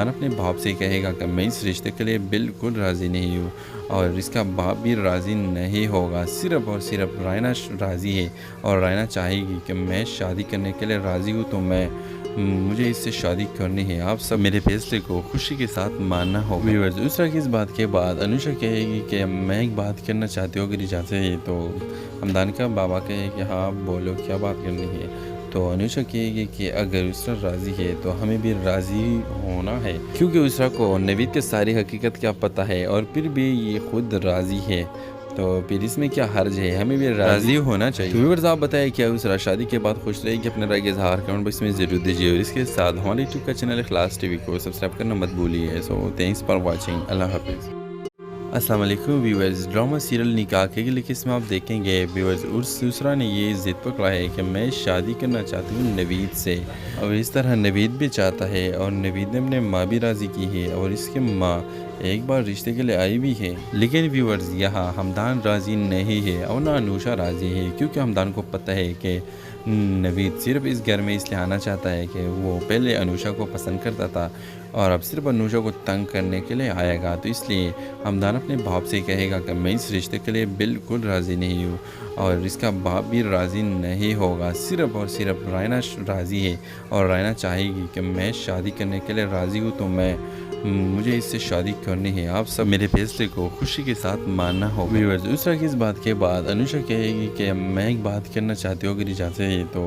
अपने बाप से कहेगा कि मैं इस रिश्ते के लिए बिल्कुल राज़ी नहीं हूँ और इसका बाप भी राज़ी नहीं होगा। सिर्फ़ और सिर्फ रायना राज़ी है और रायना चाहेगी कि मैं शादी करने के लिए राज़ी हूँ, तो मुझे इससे शादी करनी है। आप सब मेरे फैसले को खुशी के साथ मानना होगा। व्यूअर्स, दूसरा की इस बात के बाद अनुषा कहेगी कि मैं एक बात करना चाहती हूँ, अगर इजाज़त है तो। हमदान का बाबा कहे कि हाँ बोलो, क्या बात करनी है। तो अनुषा कहेगी कि अगर उसरा राज़ी है तो हमें भी राज़ी होना है, क्योंकि उसरा को नवीद के सारी हकीकत क्या पता है और फिर भी ये खुद राज़ी है, तो फिर इसमें क्या हर्ज है, हमें भी राज़ी होना चाहिए। तो व्यूअर्स, आप बताएं क्या उसरा शादी के बाद खुश रहेगी? अपने राय के इज़हार कमेंट बॉक्स में ज़रूर दीजिए और इसके साथ हमारे यूट्यूब का चैनल इखलास टीवी को सब्सक्राइब करना मत भूलिए। So thanks for watching. अल्लाह हाफिज़। अस्सलाम वालेकुम व्यूअर्स, ड्रामा सीरियल निकाह के लिए इसमें आप देखेंगे व्यूअर्स, दूसरा ने ये ज़िद पकड़ा है कि मैं शादी करना चाहती हूँ नवीद से, और इस तरह नवीद भी चाहता है और नवीद ने अपने माँ भी राज़ी की है और इसकी माँ एक बार रिश्ते के लिए आई भी है। लेकिन व्यूअर्स, यहाँ हमदान राज़ी नहीं है और ना अनुषा राज़ी है, क्योंकि हमदान को पता है कि नवीद सिर्फ इस घर में इसलिए आना चाहता है कि वो पहले अनुषा को पसंद करता था और अब सिर्फ अनुषा को तंग करने के लिए आएगा, तो इसलिए हमदान अपने बाप से कहेगा कि मैं इस रिश्ते के लिए बिल्कुल राज़ी नहीं हूँ और इसका बाप भी राज़ी नहीं होगा। सिर्फ और सिर्फ रायना राज़ी है और रायना चाहेगी कि मैं शादी करने के लिए राज़ी हूँ, तो मुझे इससे शादी करनी है। आप सब मेरे फैसले को खुशी के साथ मानना होगा। व्यूअर्स, दूसरा की इस बात के बाद अनुषा कहेगी कि मैं एक बात करना चाहती हूँ, अगर इजाज़त है तो।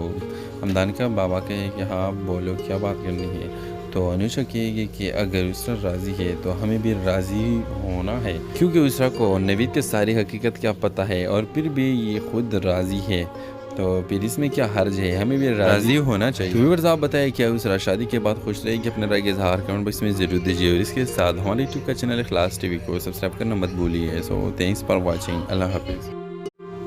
हमदान का बाबा कहे कि हाँ बोलो, क्या बात करनी है। तो अनुषा कहेगी कि अगर उसरा राज़ी है तो हमें भी राज़ी होना है, क्योंकि उसरा को नवीद के सारी हकीकत क्या पता है और फिर भी ये खुद राज़ी है, तो फिर इसमें क्या हर्ज है, हमें भी राज़ी होना चाहिए। तो व्यूअर्स, आप बताएं क्या उसरा शादी के बाद खुश रहेगी? अपने राय के इज़हार कमेंट बॉक्स में ज़रूर दीजिए और इसके साथ हमारे यूट्यूब का चैनल इखलास टीवी को सब्सक्राइब करना मत भूलिए। So thanks for watching. अल्लाह हाफिज़।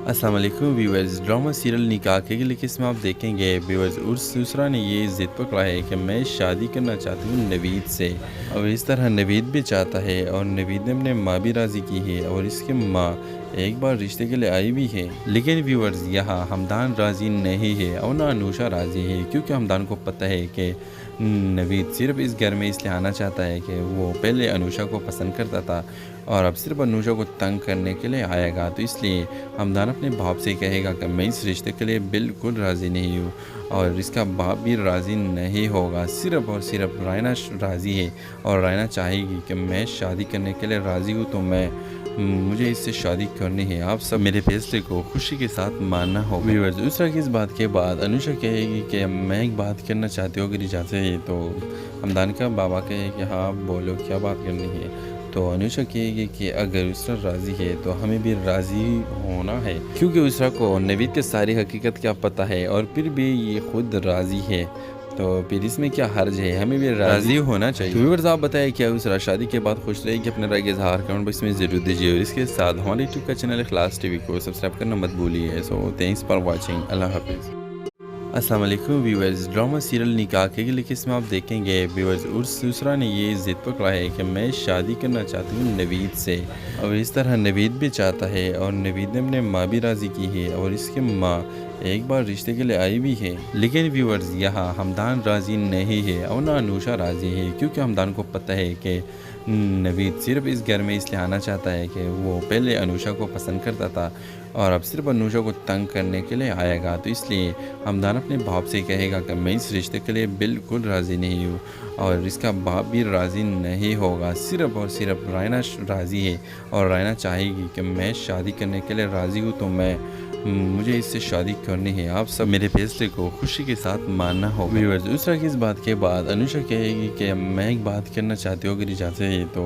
अस्सलाम वालेकुम व्यूअर्स, ड्रामा सीरियल निकाह के लिए इसमें आप देखेंगे व्यूअर्स, दूसरा ने ये ज़िद पकड़ा है कि मैं शादी करना चाहती हूँ नवीद से, और इस तरह नवीद भी चाहता है और नवीद ने अपने माँ भी राज़ी की है और इसकी माँ एक बार रिश्ते के लिए आई भी है। लेकिन व्यूअर्स, यहाँ हमदान राज़ी नहीं है और ना अनुषा राज़ी है, क्योंकि हमदान को पता है कि नवीद सिर्फ इस घर में इसलिए आना चाहता है कि वो पहले अनुषा को पसंद करता था और अब सिर्फ अनुषा को तंग करने के लिए आएगा, तो इसलिए हमदान अपने बाप से कहेगा कि मैं इस रिश्ते के लिए बिल्कुल राज़ी नहीं हूँ और इसका बाप भी राज़ी नहीं होगा। सिर्फ और सिर्फ रायना राज़ी है और रायना चाहेगी कि मैं शादी करने के लिए राज़ी हूँ, तो मुझे इससे शादी करनी है। आप सब मेरे फैसले को खुशी के साथ मानना होगा। व्यूअर्स, दूसरा की इस बात के बाद अनुषा कहेगी कि मैं एक बात करना चाहती हूँ, अगर इजाज़त है तो। हमदान का बाबा कहे कि हाँ बोलो, क्या बात करनी है। तो अनुषा कहेगी कि अगर उसरा राज़ी है तो हमें भी राज़ी होना है, क्योंकि उसरा को नवीद के सारी हकीकत क्या पता है और फिर भी ये खुद राज़ी है, तो फिर इसमें क्या हर्ज है, हमें भी राज़ी होना चाहिए। तो व्यूअर्स, आप बताएं क्या उसरा शादी के बाद खुश रहेगी? अपने राय के इज़हार कमेंट बॉक्स में ज़रूर दीजिए और इसके साथ हमारे यूट्यूब का चैनल इखलास टीवी को सब्सक्राइब करना मत भूलिए। So thanks for watching. अल्लाह हाफिज़। अस्सलाम वालेकुम व्यूअर्स, ड्रामा सीरियल निकाह के लिए इसमें आप देखेंगे व्यूअर्स, दूसरा ने ये ज़िद पकड़ा है कि मैं शादी करना चाहती हूँ नवीद से, और इस तरह नवीद भी चाहता है और नवीद ने अपने माँ भी राज़ी की है और इसकी माँ एक बार रिश्ते के लिए आई भी है। लेकिन व्यूअर्स, यहाँ हमदान राज़ी नहीं है और ना अनुषा राज़ी है, क्योंकि हमदान को पता है कि नवीद सिर्फ इस घर में इसलिए आना चाहता है कि वो पहले अनुषा को पसंद करता था और अब सिर्फ अनुषा को तंग करने के लिए आएगा, तो इसलिए हमदान अपने बाप से कहेगा कि मैं इस रिश्ते के लिए बिल्कुल राज़ी नहीं हूँ और इसका बाप भी राज़ी नहीं होगा। सिर्फ और सिर्फ रायना राज़ी है और रायना चाहेगी कि मैं शादी करने के लिए राज़ी हूँ, तो मुझे इससे शादी करनी है। आप सब मेरे फैसले को खुशी के साथ मानना होगा। व्यूअर्स, दूसरा की इस बात के बाद अनुषा कहेगी कि मैं एक बात करना चाहती हूँ, अगर इजाज़त है तो।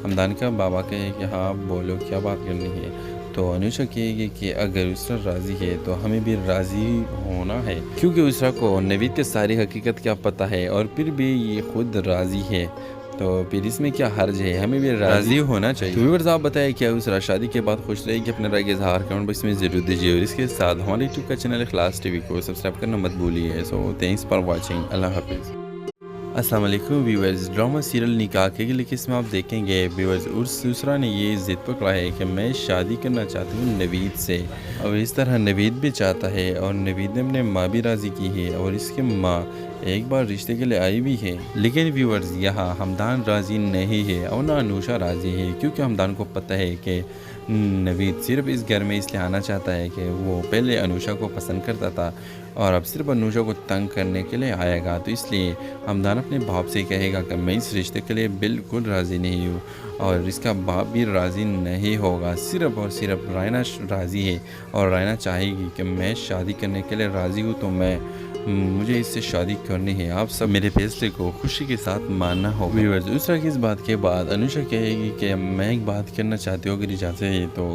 हमदान का बाबा कहे कि हाँ बोलो, क्या बात करनी है। तो अनुषा कहेगी कि अगर उसरा राज़ी है तो हमें भी राज़ी होना है, क्योंकि उसरा को नवीद के सारी हकीकत क्या पता है और फिर भी ये खुद राज़ी है, तो फिर इसमें क्या हर्ज है, हमें भी राज़ी होना चाहिए। तो व्यूअर्स, आप बताएं क्या उसरा शादी के बाद खुश रहेगी? अपने राय के इज़हार कमेंट बॉक्स में ज़रूर दीजिए और इसके साथ हमारे यूट्यूब का चैनल इखलास टीवी को सब्सक्राइब करना मत भूलिए। So thanks for watching. अल्लाह हाफिज़। अस्सलाम वालेकुम व्यूअर्स, ड्रामा सीरियल निकाह के लिए इसमें आप देखेंगे व्यूअर्स, दूसरा ने ये ज़िद पकड़ा है कि मैं शादी करना चाहती हूँ नवीद से, और इस तरह नवीद भी चाहता है और नवीद ने अपने माँ भी राज़ी की है और इसकी माँ एक बार रिश्ते के लिए आई भी है, लेकिन व्यूअर्स यहाँ हमदान राज़ी नहीं है और ना अनुषा राज़ी है, क्योंकि हमदान को पता है कि नवीद सिर्फ इस घर में इसलिए आना चाहता है कि वो पहले अनुषा को पसंद करता था और अब सिर्फ अनुषा को तंग करने के लिए आएगा। तो इसलिए हमदान अपने बाप से कहेगा कि मैं इस रिश्ते के लिए बिल्कुल राज़ी नहीं हूँ और इसका बाप भी राज़ी नहीं होगा। सिर्फ और सिर्फ रायना राज़ी है और रायना चाहेगी कि मैं शादी करने के लिए राज़ी हूँ, तो मुझे इससे शादी करनी है। आप सब मेरे फैसले को खुशी के साथ मानना होगा। व्यूअर्स, उस तरह की इस बात के बाद अनुषा कहेगी कि मैं एक बात करना चाहती हूँ, अगर इजाज़त है तो।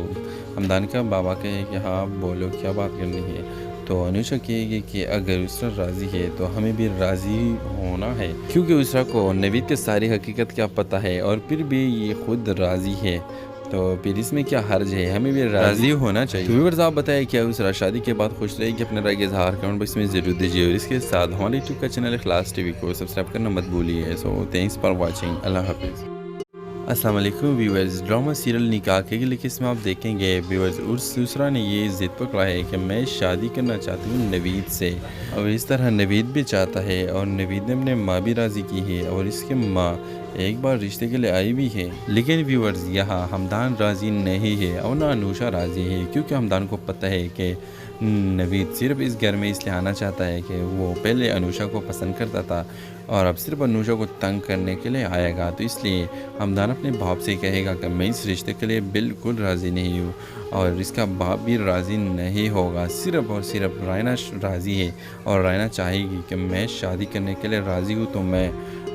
हमदान का बाबा कहे कि हाँ बोलो, क्या बात करनी है। तो अनुषा कहेगी कि अगर उसरा राज़ी है तो हमें भी राज़ी होना है, क्योंकि उसरा को नवीद की सारी हकीकत क्या पता है और फिर भी ये खुद राज़ी है, तो फिर इसमें क्या हर्ज है, हमें भी राज़ी होना चाहिए। तो व्यूअर्स, आप बताएं क्या उसरा शादी के बाद खुश रहेगी? अपने राय के इज़हार कमेंट बॉक्स में ज़रूर दीजिए और इसके साथ हमारे यूट्यूब का चैनल इखलास टीवी को सब्सक्राइब करना मत भूलिए। So thanks for watching. अल्लाह हाफिज़। अस्सलाम वालेकुम व्यूअर्स, ड्रामा सीरियल निकाह के लिए इसमें आप देखेंगे व्यूअर्स दूसरा ने ये ज़िद पकड़ा है कि मैं शादी करना चाहती हूँ नवीद से, और इस तरह नवीद भी चाहता है और नवीद ने अपने माँ भी राज़ी की है और इसके माँ एक बार रिश्ते के लिए आई भी है, लेकिन व्यूअर्स यहाँ हमदान राज़ी नहीं है और ना अनुषा राज़ी है, क्योंकि हमदान को पता है कि नवीद सिर्फ इस घर में इसलिए आना चाहता है कि वो पहले अनुषा को पसंद करता था और अब सिर्फ अनुषा को तंग करने के लिए आएगा। तो इसलिए हमदान अपने बाप से कहेगा कि मैं इस रिश्ते के लिए बिल्कुल राज़ी नहीं हूँ और इसका बाप भी राज़ी नहीं होगा। सिर्फ और सिर्फ रायना राज़ी है और रायना चाहेगी कि मैं शादी करने के लिए राज़ी हूँ, तो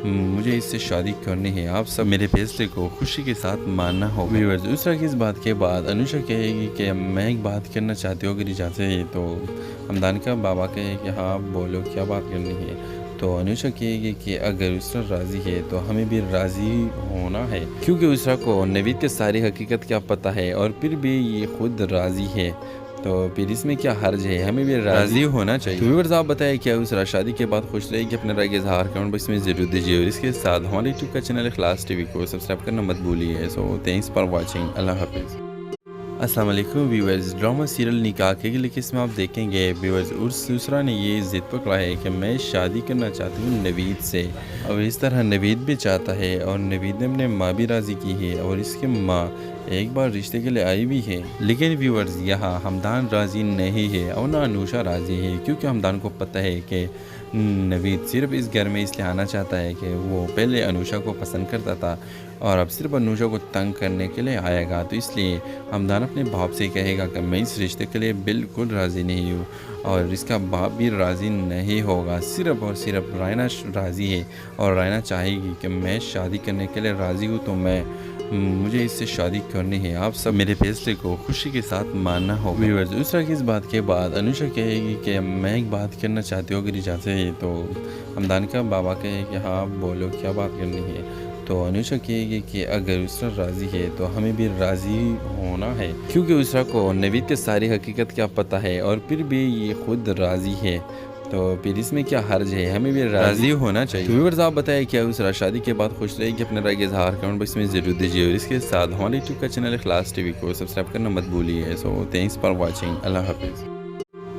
मुझे इससे शादी करनी है। आप सब मेरे फैसले को खुशी के साथ मानना होगा। व्यूअर्स, उस तरह की इस बात के बाद अनुषा कहेगी कि मैं एक बात करना चाहती हूँ, अगर इजाज़त है तो। हमदान का बाबा कहे कि हाँ बोलो, क्या बात करनी है। तो अनुषा कहेगी कि अगर उसरा राज़ी है तो हमें भी राज़ी होना है, क्योंकि उसरा को नवीद की सारी हकीकत क्या पता है और फिर भी ये खुद राज़ी है, तो फिर इसमें क्या हर्ज है, हमें भी राज़ी होना चाहिए। तो व्यूअर्स, आप बताएं क्या उसरा शादी के बाद खुश रहेगी? अपने राय के इज़हार कमेंट बॉक्स में ज़रूर दीजिए और इसके साथ हमारे यूट्यूब का चैनल इखलास टीवी को सब्सक्राइब करना मत भूलिए। So thanks for watching. अल्लाह हाफिज़। अस्सलाम वालेकुम व्यूअर्स, ड्रामा सीरियल निकाह के लिए इसमें आप देखेंगे व्यूअर्स दूसरा ने ये ज़िद पकड़ा है कि मैं शादी करना चाहती हूँ नवीद से, और इस तरह नवीद भी चाहता है और नवीद ने अपने माँ भी राज़ी की है और इसके माँ एक बार रिश्ते के लिए आई भी है, लेकिन व्यूअर्स यहाँ हमदान राज़ी नहीं है और ना अनुषा राज़ी है, क्योंकि हमदान को पता है कि नवीद सिर्फ इस घर में इसलिए आना चाहता है कि वो पहले अनुषा को पसंद करता था और अब सिर्फ अनुषा को तंग करने के लिए आएगा। तो इसलिए हमदान अपने बाप से कहेगा कि मैं इस रिश्ते के लिए बिल्कुल राज़ी नहीं हूँ और इसका बाप भी राज़ी नहीं होगा। सिर्फ और सिर्फ रायना राज़ी है और रायना चाहेगी कि मैं शादी करने के लिए राज़ी हूँ, तो मुझे इससे शादी करनी है। आप सब मेरे फैसले को खुशी के साथ मानना होगा। व्यूअर्स, उस तरह की इस बात के बाद अनुषा कहेगी कि मैं एक बात करना चाहती हूँ, अगर इजाज़त है तो। हमदान का बाबा कहे कि हाँ बोलो, क्या बात करनी है। तो अनुषा कहेगी कि अगर उसरा राज़ी है तो हमें भी राज़ी होना है, क्योंकि उसरा को नवीद की सारी हकीकत क्या पता है और फिर भी ये खुद राज़ी है, तो फिर इसमें क्या हर्ज है, हमें भी राज़ी होना चाहिए। तो व्यूअर्स, आप बताएं क्या उसरा शादी के बाद खुश रहेगी? अपने राय के इज़हार कमेंट बॉक्स में ज़रूर दीजिए और इसके साथ हमारे यूट्यूब का चैनल इखलास टीवी को सब्सक्राइब करना मत भूलिए। So thanks for watching. अल्लाह हाफिज़।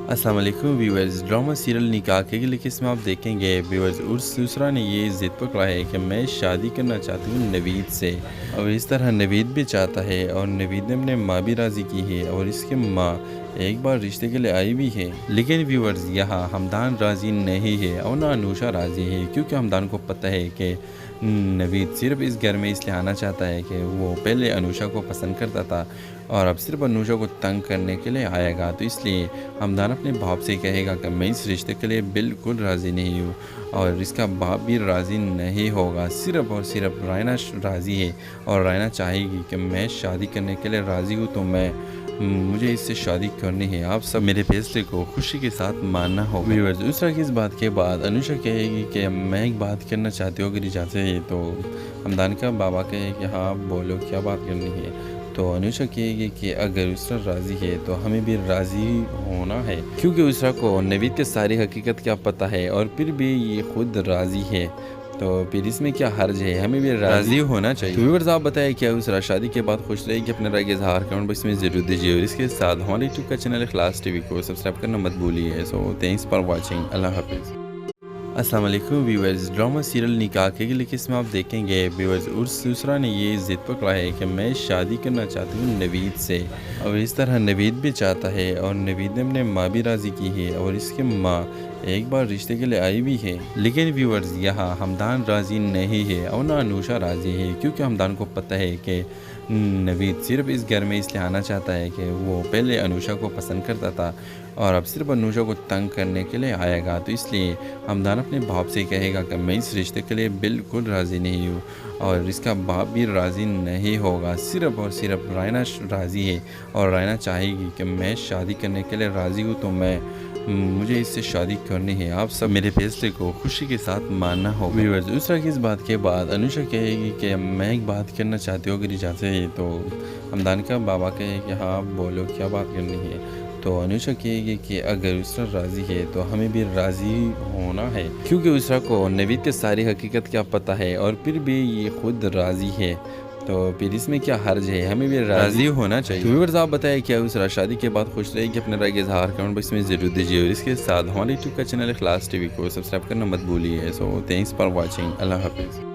अस्सलाम वालेकुम व्यूअर्स, ड्रामा सीरियल निकाह के लिए इसमें आप देखेंगे व्यूअर्स दूसरा ने ये ज़िद पकड़ा है कि मैं शादी करना चाहती हूँ नवीद से, और इस तरह नवीद भी चाहता है और नवीद ने अपने माँ भी राज़ी की है और इसके माँ एक बार रिश्ते के लिए आई भी है, लेकिन व्यूअर्स यहाँ हमदान राज़ी नहीं है और ना अनुषा राज़ी है, क्योंकि हमदान को पता है कि नवीद सिर्फ इस घर में इसलिए आना चाहता है कि वो पहले अनुषा को पसंद करता था और अब सिर्फ अनुषा को तंग करने के लिए आएगा। तो इसलिए हमदान अपने बाप से कहेगा कि मैं इस रिश्ते के लिए बिल्कुल राज़ी नहीं हूँ और इसका बाप भी राज़ी नहीं होगा। सिर्फ और सिर्फ रायना राज़ी है और रायना चाहेगी कि मैं शादी करने के लिए राज़ी हूँ, तो मुझे इससे शादी करनी है। आप सब मेरे फैसले को खुशी के साथ मानना होगा। व्यूअर्स, उस तरह की इस बात के बाद अनुषा कहेगी कि मैं एक बात करना चाहती हूँ, अगर इजाज़त है तो। हमदान का बाबा कहे कि हाँ बोलो, क्या बात करनी है। तो अनुषा कहेगी कि अगर उसरा राज़ी है तो हमें भी राज़ी होना है, क्योंकि उसरा को नवीद की सारी हकीकत क्या पता है और फिर भी ये खुद राज़ी है, तो फिर इसमें क्या हर्ज है, हमें भी राज़ी होना चाहिए। तो व्यूअर्स, आप बताएं क्या उसरा शादी के बाद खुश रहेगी? अपने राय के इज़हार कमेंट बॉक्स में ज़रूर दीजिए और इसके साथ हमारे यूट्यूब का चैनल इखलास टीवी को सब्सक्राइब करना मत भूलिए। So thanks for watching. अल्लाह हाफिज़। अस्सलाम वालेकुम व्यूअर्स। ड्रामा सीरियल निकाह के लिए किस्म आप देखेंगे व्यूअर्स। उर्स दूसरा ने ये ज़िद पकड़ा है कि मैं शादी करना चाहती हूँ नवीद से, और इस तरह नवीद भी चाहता है और नवीद ने अपने माँ भी राज़ी की है और इसकी माँ एक बार रिश्ते के लिए आई भी है। लेकिन व्यूअर्स यहाँ हमदान राज़ी नहीं है और ना अनुषा राज़ी है, क्योंकि हमदान को पता है कि नवीद सिर्फ इस घर में इसलिए आना चाहता है कि वो पहले अनुषा को पसंद करता था और अब सिर्फ अनुषा को तंग करने के लिए आएगा। तो इसलिए हमदान अपने बाप से कहेगा कि मैं इस रिश्ते के लिए बिल्कुल राज़ी नहीं हूँ और इसका बाप भी राज़ी नहीं होगा। सिर्फ और सिर्फ रायना राज़ी है और रायना चाहेगी कि मैं शादी करने के लिए राज़ी हूँ, तो मुझे इससे शादी करनी है। आप सब मेरे फैसले को खुशी के साथ मानना होगा। व्यूअर्स दूसरा की इस बात के बाद अनुषा कहेगी कि मैं एक बात करना चाहती हूँ, अगर इजाज़त है। तो हमदान का बाबा कहे कि हाँ बोलो, क्या बात करनी है। तो अनुषा कहेगी कि अगर उसरा राज़ी है तो हमें भी राज़ी होना है, क्योंकि उसरा को नवीद की सारी हकीकत क्या पता है और फिर भी ये खुद राज़ी है, तो फिर इसमें क्या हर्ज है, हमें भी राज़ी होना चाहिए। तो व्यूअर्स आप बताएं क्या उसरा शादी के बाद खुश रहेगी? अपने राय के इज़हार कमेंट बॉक्स में ज़रूर दीजिए और इसके साथ हमारे यूट्यूब का चैनल इखलास टीवी को सब्सक्राइब करना मत भूलिए। So thanks for watching. अल्लाह हाफिज़।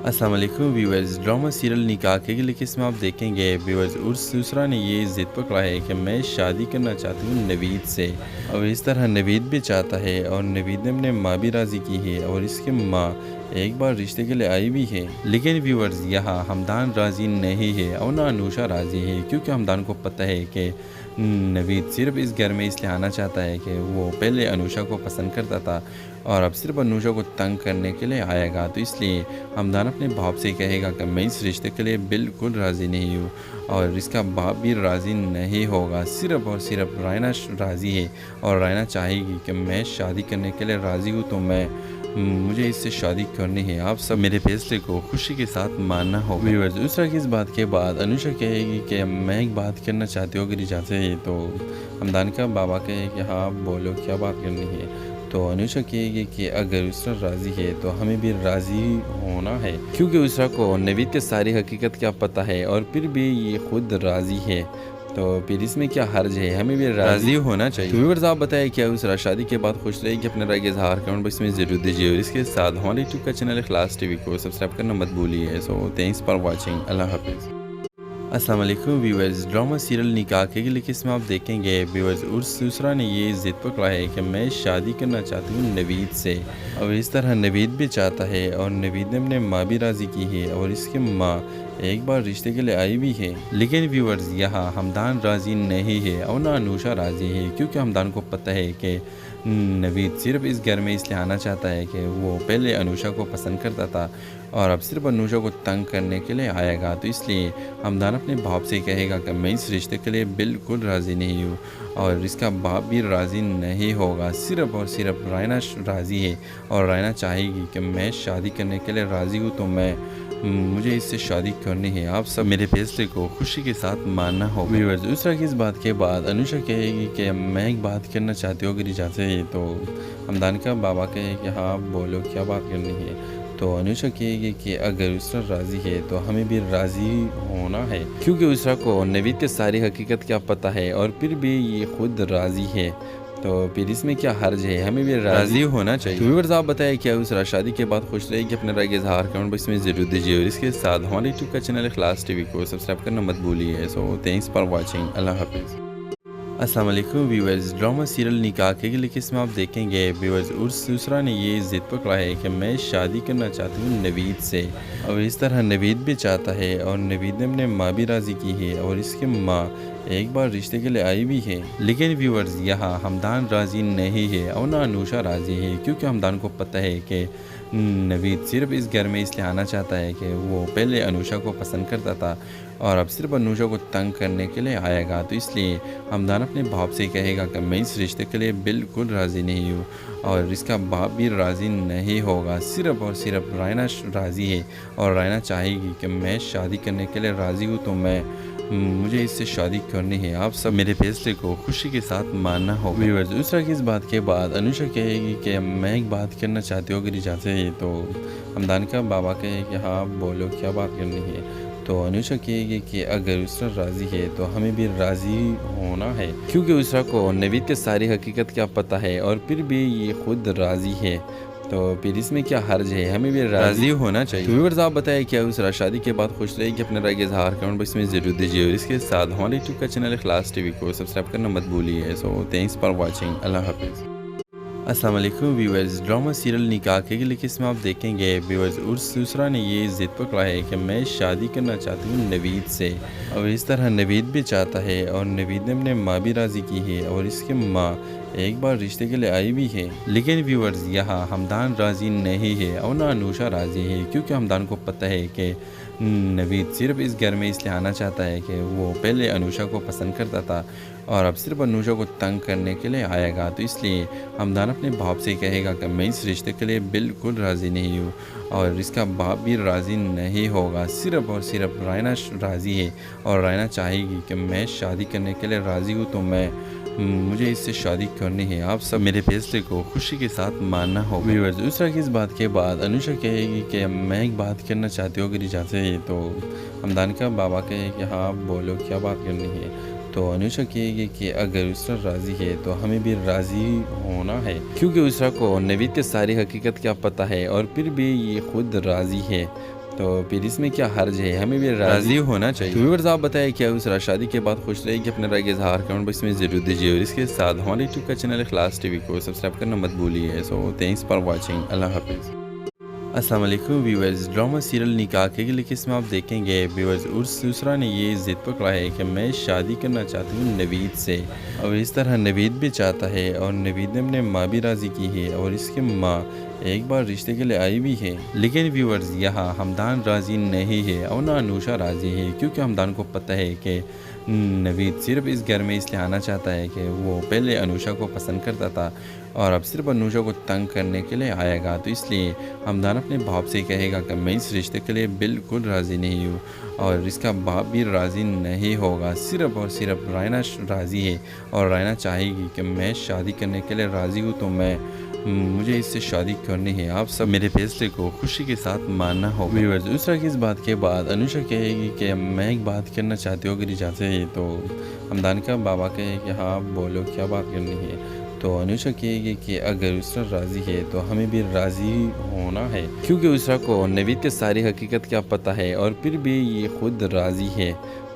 अस्सलाम वालेकुम व्यूअर्स। ड्रामा सीरियल निकाह के लिए किस्म आप देखेंगे व्यूअर्स। उर्स दूसरा ने ये ज़िद पकड़ा है कि मैं शादी करना चाहती हूँ नवीद से, और इस तरह नवीद भी चाहता है और नवीद ने अपने माँ भी राज़ी की है और इसकी माँ एक बार रिश्ते के लिए आई भी है। लेकिन व्यूअर्स यहाँ हमदान राज़ी नहीं है और ना अनुषा राज़ी है, क्योंकि हमदान को पता है कि नवीद सिर्फ इस घर में इसलिए आना चाहता है कि वो पहले अनुषा को पसंद करता था और अब सिर्फ अनुषा को तंग करने के लिए आएगा। तो इसलिए हमदान अपने बाप से कहेगा कि मैं इस रिश्ते के लिए बिल्कुल राज़ी नहीं हूँ और इसका बाप भी राज़ी नहीं होगा। सिर्फ और सिर्फ रायना राज़ी है और रायना चाहेगी कि मैं शादी करने के लिए राज़ी हूँ, तो मुझे इससे शादी करनी है। आप सब मेरे फैसले को खुशी के साथ मानना होगा। व्यूअर्स दूसरा की इस बात के बाद अनुषा कहेगी कि मैं एक बात करना चाहती हूँ, अगर इजाज़त है। तो हमदान का बाबा कहे कि हाँ बोलो, क्या बात करनी है। तो अनुषा कहेगी कि अगर उसरा राज़ी है तो हमें भी राज़ी होना है, क्योंकि उसरा को नवीद की सारी हकीकत क्या पता है और फिर भी ये खुद राज़ी है, तो फिर इसमें क्या हर्ज है, हमें भी राज़ी होना चाहिए। तो व्यूअर्स आप बताएं क्या उसरा शादी के बाद खुश रहेगी? अपने राय के इज़हार कमेंट बॉक्स में ज़रूर दीजिए और इसके साथ हमारे यूट्यूब का चैनल इखलास टीवी को सब्सक्राइब करना मत भूलिए। So thanks for watching. अल्लाह हाफिज़। अस्सलाम वालेकुम व्यूअर्स। ड्रामा सीरियल निकाह के लिए किस्म आप देखेंगे व्यूअर्स। उर्स दूसरा ने ये ज़िद पकड़ा है कि मैं शादी करना चाहती हूँ नवीद से, और इस तरह नवीद भी चाहता है और नवीद ने अपने माँ भी राज़ी की है और इसकी माँ एक बार रिश्ते के लिए आई भी है। लेकिन व्यूअर्स यहाँ हमदान राज़ी नहीं है और ना अनुषा राज़ी है, क्योंकि हमदान को पता है कि नवीद सिर्फ इस घर में इसलिए आना चाहता है कि वो पहले अनुषा को पसंद करता था और अब सिर्फ अनुषा को तंग करने के लिए आएगा। तो इसलिए हमदान अपने बाप से कहेगा कि मैं इस रिश्ते के लिए बिल्कुल राज़ी नहीं हूँ और इसका बाप भी राज़ी नहीं होगा। सिर्फ और सिर्फ रायना राज़ी है और रायना चाहेगी कि मैं शादी करने के लिए राज़ी हूँ, तो मुझे इससे शादी करनी है। आप सब मेरे फैसले को खुशी के साथ मानना होगा। व्यूअर्स दूसरा की इस बात के बाद अनुषा कहेगी कि मैं एक बात करना चाहती हूँ, अगर इजाज़त है। तो हमदान का बाबा कहे कि हाँ बोलो, क्या बात करनी है। तो अनुषा कहेगी कि अगर उसरा राज़ी है तो हमें भी राज़ी होना है, क्योंकि उसरा को नवीद की सारी हकीकत क्या पता है और फिर भी ये खुद राज़ी है, तो फिर इसमें क्या हर्ज है, हमें भी राज़ी होना चाहिए। तो व्यूअर्स आप बताएं क्या उसरा शादी के बाद खुश रहेगी? अपने राय के इज़हार कमेंट बॉक्स में ज़रूर दीजिए और इसके साथ हमारे यूट्यूब का चैनल इखलास टीवी को सब्सक्राइब करना मत भूलिए। So thanks for watching. अल्लाह हाफिज़। अस्सलाम वालेकुम व्यूअर्स। ड्रामा सीरियल निकाह के लिए किस्म आप देखेंगे व्यूअर्स। उर्स दूसरा ने ये ज़िद पकड़ा है कि मैं शादी करना चाहती हूँ नवीद से, और इस तरह नवीद भी चाहता है और नवीद ने अपने माँ भी राज़ी की है और इसकी माँ एक बार रिश्ते के लिए आई भी है। लेकिन व्यूअर्स यहाँ हमदान राज़ी नहीं है और ना अनुषा राज़ी है, क्योंकि हमदान को पता है कि नवीद सिर्फ इस घर में इसलिए आना चाहता है कि वो पहले अनुषा को पसंद करता था और अब सिर्फ अनुषा को तंग करने के लिए आएगा। तो इसलिए हमदान अपने बाप से कहेगा कि मैं इस रिश्ते के लिए बिल्कुल राज़ी नहीं हूँ और इसका बाप भी राज़ी नहीं होगा। सिर्फ और सिर्फ रायना राज़ी है और रायना चाहेगी कि मैं शादी करने के लिए राज़ी हूँ, तो मुझे इससे शादी करनी है। आप सब मेरे फैसले को खुशी के साथ मानना होगा। व्यूअर्स दूसरा की इस बात के बाद अनुषा कहेगी कि मैं एक बात करना चाहती हूँ, अगर इजाज़त है। तो हमदान का बाबा कहे कि हाँ बोलो, क्या बात करनी है। तो अनुषा कहेगी कि अगर उसरा राज़ी है तो हमें भी राज़ी होना है, क्योंकि उसरा को नवीद की सारी हकीकत क्या पता है और फिर भी ये खुद राज़ी है, तो फिर इसमें क्या हर्ज है, हमें भी राज़ी होना चाहिए। तो व्यूअर्स आप बताएं क्या उसरा शादी के बाद खुश रहेगी, अपने राय के इज़हार कमेंट बॉक्स में ज़रूर दीजिए और इसके साथ हमारे यूट्यूब का चैनल इखलास टीवी को सब्सक्राइब करना मत भूलिए। सो थैंक्स फॉर वॉचिंग, अल्लाह हाफिज़। अस्सलाम वालेकुम व्यूअर्स, ड्रामा सीरियल निकाह के लिए किस्म आप देखेंगे व्यूअर्स। उसरा ने ये ज़िद पकड़ा है कि मैं शादी करना चाहती हूँ नवीद से, और इस तरह नवीद भी चाहता है और नवीद ने अपने माँ भी राज़ी की है और इसकी माँ एक बार रिश्ते के लिए आई भी है। लेकिन व्यूअर्स यहाँ हमदान राज़ी नहीं है और ना अनुषा राज़ी है, क्योंकि हमदान को पता है कि नवीद सिर्फ इस घर में इसलिए आना चाहता है कि वो पहले अनुषा को पसंद करता था और अब सिर्फ अनुषा को तंग करने के लिए आएगा। तो इसलिए हमदान अपने बाप से कहेगा कि मैं इस रिश्ते के लिए बिल्कुल राज़ी नहीं हूँ और इसका बाप भी राज़ी नहीं होगा। सिर्फ और सिर्फ रायना राज़ी है और रायना चाहेगी कि मैं शादी करने के लिए राज़ी हूँ, तो मुझे इससे शादी करनी है। आप सब मेरे फैसले को खुशी के साथ मानना होगा। व्यूअर्स दूसरा की इस बात के बाद अनुषा कहेगी कि मैं एक बात करना चाहती हूँ, अगर इजाज़त है। तो हमदान का बाबा कहे कि हाँ बोलो, क्या बात करनी है। तो अनुषा कहेगी कि अगर उसरा राज़ी है तो हमें भी राज़ी होना है, क्योंकि उसरा को नवीद की सारी हकीकत क्या पता है और फिर भी ये खुद राज़ी है। तो फिर इसमें क्या हर्ज है, हमें भी राज़ी होना चाहिए। तो व्यूअर्स आप बताएं क्या उसरा शादी के बाद खुश रहेगी, अपने राय के इज़हार कमेंट बॉक्स में ज़रूर दीजिए और इसके साथ हमारे यूट्यूब का चैनल इखलास टीवी को सब्सक्राइब करना मत भूलिए। सो थैंक्स फॉर वॉचिंग, अल्लाह हाफिज़। अस्सलाम वालेकुम व्यूअर्स, ड्रामा सीरियल निकाह के लिए किस्म आप देखेंगे व्यूअर्स। उसरा ने ये ज़िद पकड़ा है कि मैं शादी करना चाहती हूँ नवीद से, और इस तरह नवीद भी चाहता है और नवीद ने अपने माँ भी राज़ी की है और इसकी माँ एक बार रिश्ते के लिए आई भी है। लेकिन व्यूअर्स यहाँ हमदान राज़ी नहीं है और ना अनुषा राज़ी है, क्योंकि हमदान को पता है कि नवीद सिर्फ इस घर में इसलिए आना चाहता है कि वो पहले अनुषा को पसंद करता था और अब सिर्फ अनुषा को तंग करने के लिए आएगा। तो इसलिए हमदान अपने बाप से कहेगा कि मैं इस रिश्ते के लिए बिल्कुल राज़ी नहीं हूँ और इसका बाप भी राज़ी नहीं होगा। सिर्फ और सिर्फ रायना राज़ी है और रायना चाहेगी कि मैं शादी करने के लिए राज़ी हूँ, तो मुझे इससे शादी करनी है। आप सब मेरे फैसले को खुशी के साथ मानना होगा। व्यूअर्स दूसरा की इस बात के बाद अनुषा कहेगी कि मैं एक बात करना चाहती हूँ, अगर इजाज़त है। तो हमदान का बाबा कहे कि हाँ बोलो, क्या बात करनी है। तो अनुषा कहेगी कि अगर उसरा राज़ी है तो हमें भी राज़ी होना है, क्योंकि उसरा को नवीद की सारी हकीकत क्या पता है और फिर भी ये खुद राज़ी है।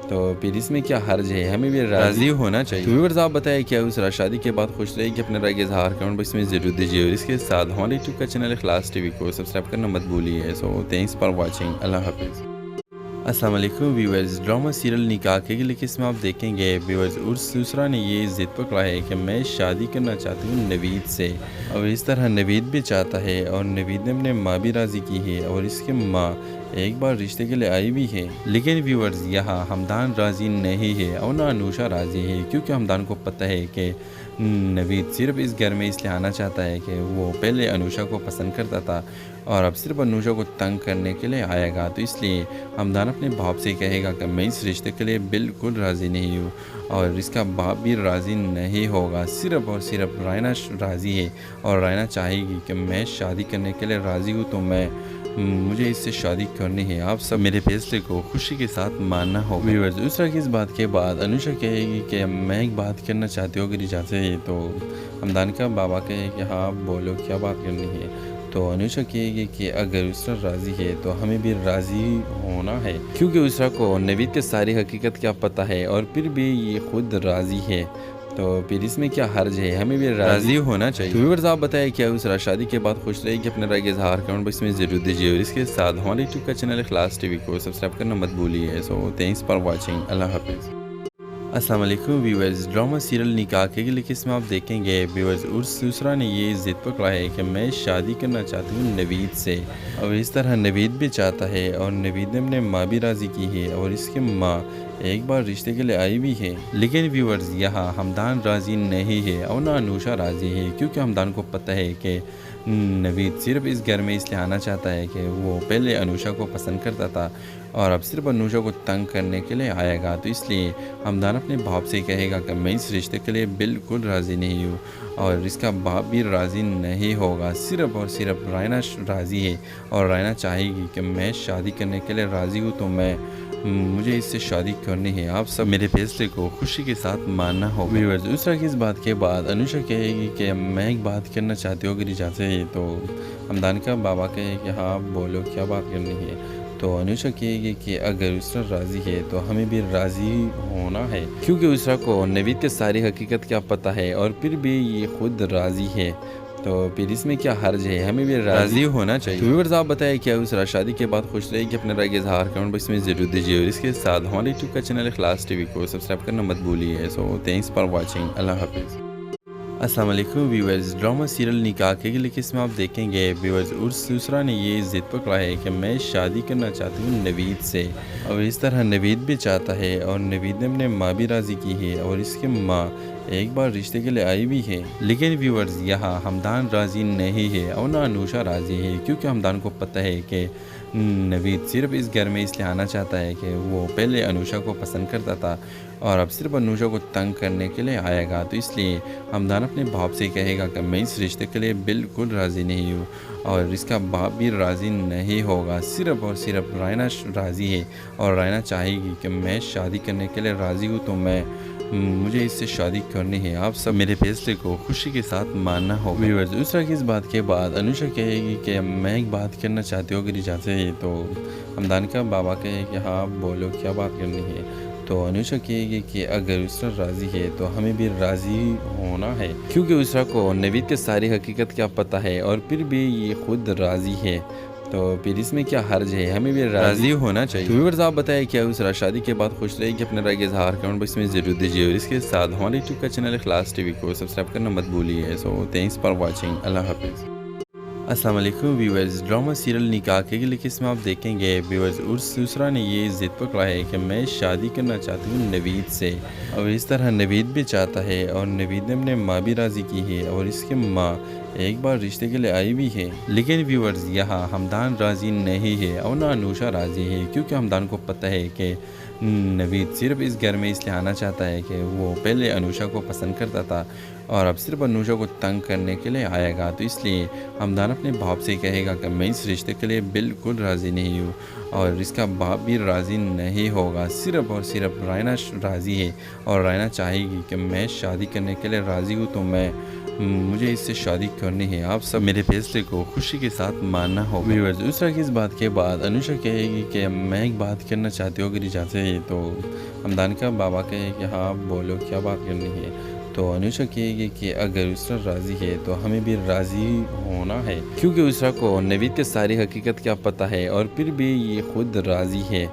तो फिर इसमें क्या हर्ज है, हमें भी राज़ी होना चाहिए। तो व्यूअर्स आप बताएं क्या उसरा शादी के बाद खुश रहेगी, अपने राय के इज़हार कमेंट बॉक्स में ज़रूर दीजिए और इसके साथ हमारे यूट्यूब का चैनल इखलास टीवी को सब्सक्राइब करना मत भूलिए। सो थैंक्स फॉर वॉचिंग, अल्लाह हाफिज़। अस्सलाम वालेकुम व्यूअर्स, ड्रामा सीरियल निकाह के लिए किस्म आप देखेंगे व्यूअर्स। उसरा ने ये ज़िद पकड़ा है कि मैं शादी करना चाहती हूँ नवीद से, और इस तरह नवीद भी चाहता है और नवीद ने अपने माँ भी राज़ी की है और इसकी माँ एक बार रिश्ते के लिए आई भी है। लेकिन व्यूअर्स यहाँ हमदान राज़ी नहीं है और ना अनुषा राज़ी है, क्योंकि हमदान को पता है कि नवीद सिर्फ इस घर में इसलिए आना चाहता है कि वो पहले अनुषा को पसंद करता था और अब सिर्फ अनुषा को तंग करने के लिए आएगा। तो इसलिए हमदान अपने बाप से कहेगा कि मैं इस रिश्ते के लिए बिल्कुल राज़ी नहीं हूँ और इसका बाप भी राज़ी नहीं होगा। सिर्फ और सिर्फ रायना राज़ी है और रायना चाहेगी कि मैं शादी करने के लिए राज़ी हूँ, तो मुझे इससे शादी करनी है। आप सब मेरे फैसले को खुशी के साथ मानना होगा। व्यूअर्स दूसरा की इस बात के बाद अनुषा कहेगी कि मैं एक बात करना चाहती हूँ, अगर इजाज़त है। तो हमदान का बाबा कहे कि हाँ बोलो, क्या बात करनी है। तो अनुषा कहेगी कि अगर उसरा राज़ी है तो हमें भी राज़ी होना है, क्योंकि उसरा को नवीद की सारी हकीकत क्या पता है और फिर भी ये खुद राज़ी है। तो फिर इसमें क्या हर्ज है, हमें भी राज़ी होना चाहिए। तो व्यूअर्स आप बताएं क्या उसरा शादी के बाद खुश रहेगी, अपने राय के इज़हार कमेंट बॉक्स में ज़रूर दीजिए और इसके साथ हमारे यूट्यूब का चैनल इखलास टीवी को सब्सक्राइब करना मत भूलिए। सो थैंक्स फॉर वॉचिंग, अल्लाह हाफिज़। अस्सलाम वालेकुम व्यूअर्स, ड्रामा सीरियल निकाह के लिए किस्म आप देखेंगे व्यूअर्स। उसरा ने ये ज़िद पकड़ा है कि मैं शादी करना चाहती हूँ नवीद से, और इस तरह नवीद भी चाहता है और नवीद ने अपने माँ भी राज़ी की है और इसकी माँ एक बार रिश्ते के लिए आई भी है। लेकिन व्यूअर्स यहाँ हमदान राज़ी नहीं है और ना अनुषा राज़ी है, क्योंकि हमदान को पता है कि नवीद सिर्फ इस घर में इसलिए आना चाहता है कि वो पहले अनुषा को पसंद करता था और अब सिर्फ अनुषा को तंग करने के लिए आएगा। तो इसलिए हमदान अपने बाप से कहेगा कि मैं इस रिश्ते के लिए बिल्कुल राज़ी नहीं हूँ और इसका बाप भी राज़ी नहीं होगा। सिर्फ और सिर्फ रायना राज़ी है और रायना चाहेगी कि मैं शादी करने के लिए राज़ी हूँ, तो मुझे इससे शादी करनी है। आप सब मेरे फैसले को खुशी के साथ मानना होगा। व्यूअर्स दूसरा की इस बात के बाद अनुषा कहेगी कि मैं एक बात करना चाहती हूँ, अगर इजाज़त है। है तो हमदान का बाबा कहे कि हाँ बोलो क्या बात करनी है। तो अनुषा कहेगी कि अगर उसरा राज़ी है तो हमें भी राज़ी होना है, क्योंकि उसरा को नवीद की सारी हकीकत क्या पता है और फिर भी ये खुद राज़ी है, तो फिर इसमें क्या हर्ज है, हमें भी राज़ी होना चाहिए। तो व्यूअर्स आप बताएं क्या उसरा शादी के बाद खुश रहेगी, अपने राय का इजहार कमेंट बॉक्स में जरूर दीजिए और इसके साथ हमारे यूट्यूब का चैनल इखलास टीवी को सब्सक्राइब करना मत भूलिए। सो थैंक्स फॉर वॉचिंग, अल्लाह हाफिज़। अस्सलाम वालेकुम व्यूअर्स, ड्रामा सीरियल निकाह के लिए इसमें आप देखेंगे व्यूअर्स उसरा ने ये ज़िद पकड़ा है कि मैं शादी करना चाहती हूँ नवीद से, और इस तरह नवीद भी चाहता है और नवीद ने अपने माँ भी राज़ी की है और इसकी माँ एक बार रिश्ते के लिए आई भी है। लेकिन व्यूअर्स यहाँ हमदान राज़ी नहीं है और ना अनुषा राज़ी है, क्योंकि हमदान को पता है कि नवीद सिर्फ इस घर में इसलिए आना चाहता है कि वो पहले अनुषा को पसंद करता था और अब सिर्फ अनुषा को तंग करने के लिए आएगा। तो इसलिए हमदान अपने बाप से कहेगा कि मैं इस रिश्ते के लिए बिल्कुल राज़ी नहीं हूँ और इसका बाप भी राज़ी नहीं होगा। सिर्फ और सिर्फ रायना राज़ी है और रायना चाहेगी कि मैं शादी करने के लिए राज़ी हूँ, तो मुझे इससे शादी करनी है। आप सब मेरे फैसले को खुशी के साथ मानना होगा। व्यूअर्स दूसरा की इस बात के बाद अनुषा कहेगी कि मैं एक बात करना चाहती हूँ अगर इजाज़त है। तो हमदान का बाबा कहे कि हाँ बोलो क्या बात करनी है। तो अनुषा कहेगी कि अगर उसरा राज़ी है तो हमें भी राज़ी होना है, क्योंकि उसरा को नवीद की सारी हकीकत क्या पता है और फिर भी ये खुद राज़ी है, तो फिर इसमें क्या हर्ज है, हमें भी राज़ी होना चाहिए। तो व्यूअर्स आप बताएं क्या उसरा शादी के बाद खुश रहेगी, अपने राय का इजहार कमेंट बॉक्स में जरूर दीजिए और इसके साथ हमारे यूट्यूब का चैनल इखलास टीवी को सब्सक्राइब करना मत भूलिए। सो थैंक्स फॉर वॉचिंग, अल्लाह हाफिज़। अस्सलाम वालेकुम व्यूअर्स, ड्रामा सीरियल निकाह के लिए इसमें आप देखेंगे व्यूअर्स उसरा ने ये ज़िद पकड़ा है कि मैं शादी करना चाहती हूँ नवीद से, और इस तरह नवीद भी चाहता है और नवीद ने अपने माँ भी राज़ी की है और इसकी माँ एक बार रिश्ते के लिए आई भी है। लेकिन व्यूअर्स यहाँ हमदान राज़ी नहीं है और ना अनुषा राज़ी है, क्योंकि हमदान को पता है कि नवीद सिर्फ इस घर में इसलिए आना चाहता है कि वो पहले अनुषा को पसंद करता था और अब सिर्फ अनुषा को तंग करने के लिए आएगा। तो इसलिए हमदान अपने बाप से कहेगा कि मैं इस रिश्ते के लिए बिल्कुल राज़ी नहीं हूँ और इसका बाप भी राज़ी नहीं होगा। सिर्फ और सिर्फ रायना राज़ी है और रायना चाहेगी कि मैं शादी करने के लिए राज़ी हूँ, तो मुझे इससे शादी करनी है। आप सब मेरे फैसले को खुशी के साथ मानना होगा। व्यूअर्स दूसरा की इस बात के बाद अनुषा कहेगी कि मैं एक बात करना चाहती हूँ अगर इजाज़त है। तो हमदान का बाबा कहे कि हाँ बोलो क्या बात करनी है। तो अनुषा कहेगी कि अगर उसरा राज़ी है तो हमें भी राज़ी होना है, क्योंकि उसरा को नवीद की सारी हकीकत क्या पता है और फिर भी ये खुद राज़ी है,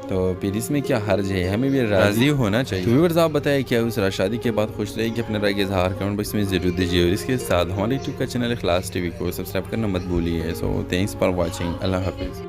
तो फिर इसमें क्या हर्ज है, हमें भी राज़ी होना चाहिए। तो व्यूअर्स आप बताएं क्या उसरा शादी के बाद खुश रहेगी, अपने राय का इजहार कमेंट बॉक्स में जरूर दीजिए और इसके साथ हमारे यूट्यूब का चैनल इखलास टीवी को सब्सक्राइब करना मत भूलिए। सो थैंक्स फॉर वॉचिंग, अल्लाह हाफिज़।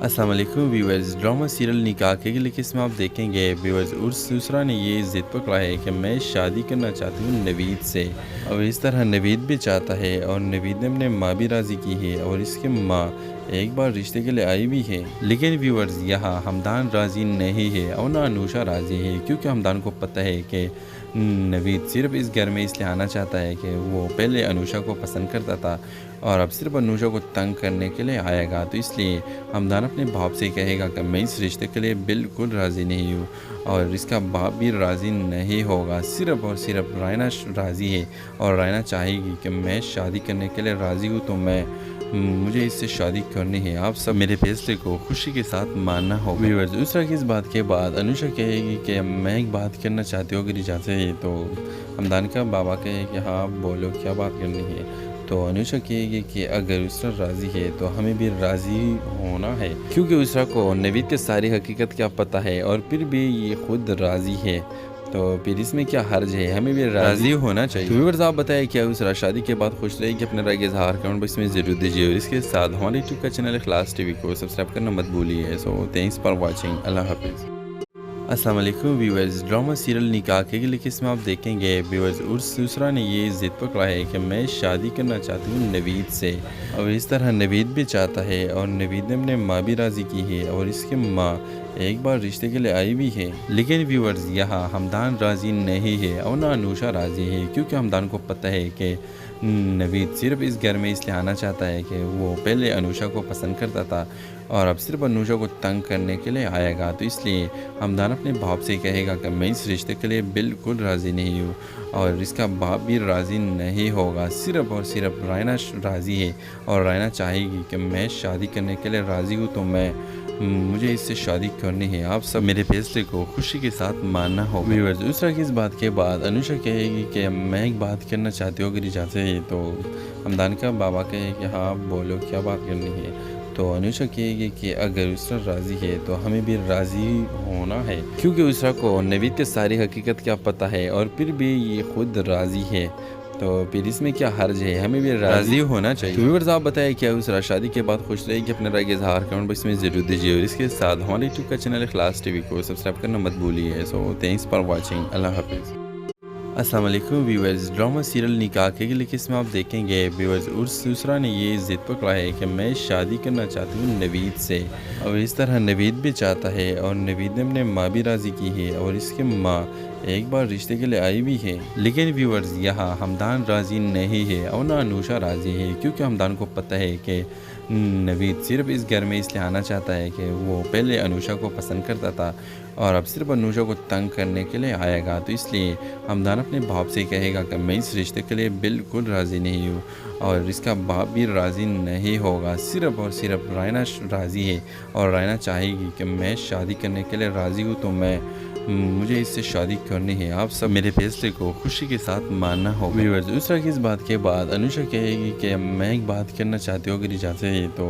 अस्सलाम वालेकुम व्यूअर्स, ड्रामा सीरियल निकाह के लिए इसमें आप देखेंगे व्यूअर्स उसरा ने ये ज़िद पकड़ा है कि मैं शादी करना चाहती हूँ नवीद से, और इस तरह नवीद भी चाहता है और नवीद ने अपने माँ भी राज़ी की है और इसकी माँ एक बार रिश्ते के लिए आई भी है। लेकिन व्यूअर्स यहाँ हमदान राज़ी नहीं है और ना अनुषा राज़ी है, क्योंकि हमदान को पता है कि नवीद सिर्फ इस घर में इसलिए आना चाहता है कि वो पहले अनुषा को पसंद करता था और अब सिर्फ अनुषा को तंग करने के लिए आएगा। तो इसलिए हमदान अपने बाप से कहेगा कि मैं इस रिश्ते के लिए बिल्कुल राज़ी नहीं हूँ और इसका बाप भी राज़ी नहीं होगा। सिर्फ और सिर्फ रायना राज़ी है और रायना चाहेगी कि मैं शादी करने के लिए राज़ी हूँ, तो मुझे इससे शादी करनी है। आप सब मेरे फैसले को खुशी के साथ मानना होगा। व्यूअर्स दूसरा की इस बात के बाद अनुषा कहेगी कि मैं एक बात करना चाहती हूँ अगर इजाज़त है। तो हमदान का बाबा कहे कि हाँ बोलो क्या बात करनी है। तो अनुषा कहेगी कि अगर उसरा राज़ी है तो हमें भी राज़ी होना है, क्योंकि उसरा को नवीद की सारी हकीकत क्या पता है और फिर भी ये खुद राज़ी है, तो फिर इसमें क्या हर्ज है, हमें भी राज़ी होना चाहिए। तो व्यूअर्स आप बताएं क्या उसरा शादी के बाद खुश रहेगी, अपने राय का इजहार कमेंट बॉक्स में जरूर दीजिए और इसके साथ हमारे यूट्यूब का चैनल इखलास टीवी को सब्सक्राइब करना मत भूलिए। सो थैंक्स फॉर वॉचिंग, अल्लाह हाफिज़। अस्सलाम वालेकुम व्यूअर्स, ड्रामा सीरियल निकाह के लिए इसमें आप देखेंगे व्यूअर्स उसरा ने ये ज़िद पकड़ा है कि मैं शादी करना चाहती हूँ नवीद से, और इस तरह नवीद भी चाहता है और नवीद ने अपने माँ भी राज़ी की है और इसकी माँ एक बार रिश्ते के लिए आई भी है। लेकिन व्यूअर्स यहाँ हमदान राज़ी नहीं है और ना अनुषा राज़ी है, क्योंकि हमदान को पता है कि नवीद सिर्फ इस घर में इसलिए आना चाहता है कि वो पहले अनुषा को पसंद करता था और अब सिर्फ अनुषा को तंग करने के लिए आएगा। तो इसलिए हमदान अपने बाप से कहेगा कि मैं इस रिश्ते के लिए बिल्कुल राज़ी नहीं हूँ और इसका बाप भी राज़ी नहीं होगा। सिर्फ और सिर्फ रायना राज़ी है और रायना चाहेगी कि मैं शादी करने के लिए राज़ी हूँ, तो मुझे इससे शादी करनी है। आप सब मेरे फैसले को खुशी के साथ मानना होगा। व्यूअर्स, उस तरह की इस बात के बाद अनुषा कहेगी कि मैं एक बात करना चाहती हूँ, अगर इजाज़त है। तो हमदान का बाबा कहे कि हाँ बोलो, क्या बात करनी है। तो अनुषा कहेगी कि अगर उसरा राज़ी है तो हमें भी राज़ी होना है, क्योंकि उसरा को नवीद की सारी हकीकत क्या पता है और फिर भी ये खुद राज़ी है, तो फिर इसमें क्या हर्ज है, हमें भी राज़ी होना चाहिए। तो व्यूअर्स, आप बताएं क्या उसरा शादी के बाद खुश रहेगी? अपने राय के इजहार कमेंट बॉक्स में ज़रूर दीजिए और इसके साथ हमारे यूट्यूब का चैनल इखलास टीवी को सब्सक्राइब करना मत भूलिए। So thanks for watching. अल्लाह हाफिज़। अस्सलाम वालेकुम व्यूअर्स, ड्रामा सीरियल निकाह के लिए इसमें आप देखेंगे व्यूअर्स उसरा ने ये ज़िद पकड़ा है कि मैं शादी करना चाहती हूँ नवीद से, और इस तरह नवीद भी चाहता है और नवीद ने अपने माँ भी राज़ी की है और इसकी माँ एक बार रिश्ते के लिए आई भी है। लेकिन व्यूअर्स, यहाँ हमदान राज़ी नहीं है और ना अनुषा राज़ी है, क्योंकि हमदान को पता है कि नवीद सिर्फ इस घर में इसलिए आना चाहता है कि वो पहले अनुषा को पसंद करता था और अब सिर्फ अनुषा को तंग करने के लिए आएगा। तो इसलिए हमदान अपने बाप से कहेगा कि मैं इस रिश्ते के लिए बिल्कुल राज़ी नहीं हूँ और इसका बाप भी राज़ी नहीं होगा। सिर्फ और सिर्फ रायना राज़ी है और रायना चाहेगी कि मैं शादी करने के लिए राज़ी हूँ, तो मुझे इससे शादी करनी है। आप सब मेरे फैसले को खुशी के साथ मानना होगा। व्यूअर्स, उस तरह की इस बात के बाद अनुषा कहेगी कि मैं एक बात करना चाहती हूँ, अगर इजाज़त है। तो